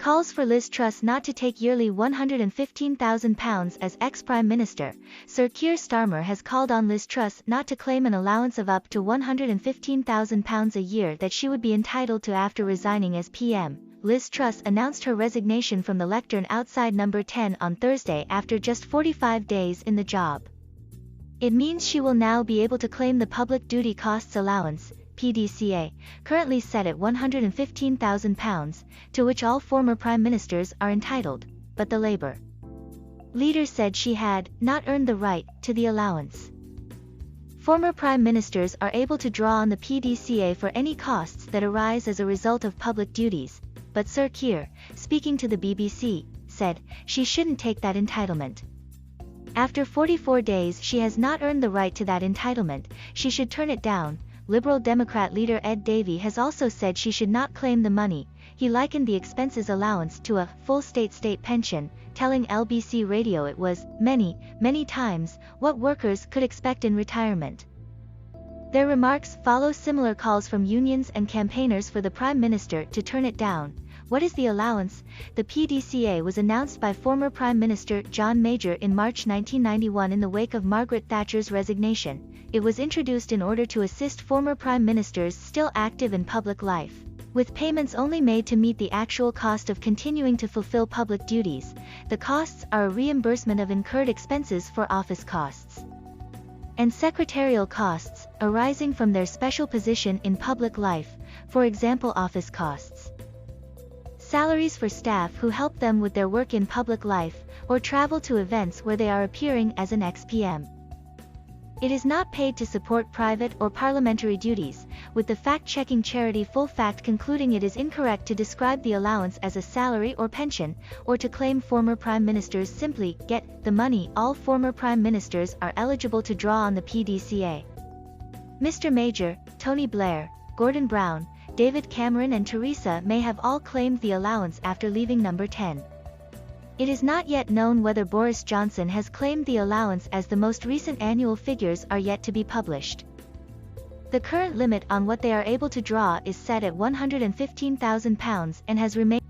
calls for Liz Truss not to take yearly £115,000 as ex-Prime Minister. Sir Keir Starmer has called on Liz Truss not to claim an allowance of up to £115,000 a year that she would be entitled to after resigning as PM. Liz Truss announced her resignation from the lectern outside Number 10 on Thursday after just 45 days in the job. It means she will now be able to claim the Public Duty Costs Allowance, PDCA, currently set at £115,000, to which all former Prime Ministers are entitled, but the Labour leader said she had not earned the right to the allowance. Former Prime Ministers are able to draw on the PDCA for any costs that arise as a result of public duties, but Sir Keir, speaking to the BBC, said she shouldn't take that entitlement. After 44 days she has not earned the right to that entitlement, she should turn it down. Liberal Democrat leader Ed Davey has also said she should not claim the money. He likened the expenses allowance to a full state pension, telling LBC Radio it was many times what workers could expect in retirement. Their remarks follow similar calls from unions and campaigners for the Prime Minister to turn it down. What is the allowance? The PDCA was announced by former Prime Minister John Major in March 1991 in the wake of Margaret Thatcher's resignation. It was introduced in order to assist former Prime Ministers still active in public life, with payments only made to meet the actual cost of continuing to fulfill public duties. The costs are a reimbursement of incurred expenses for office costs and secretarial costs arising from their special position in public life, for example office costs, salaries for staff who help them with their work in public life, or travel to events where they are appearing as an ex-PM. It is not paid to support private or parliamentary duties, with the fact-checking charity Full Fact concluding it is incorrect to describe the allowance as a salary or pension, or to claim former Prime Ministers simply get the money. All former Prime Ministers are eligible to draw on the PDCA. Mr. Major, Tony Blair, Gordon Brown, David Cameron and Theresa May have all claimed the allowance after leaving Number 10. It is not yet known whether Boris Johnson has claimed the allowance, as the most recent annual figures are yet to be published. The current limit on what they are able to draw is set at £115,000 and has remained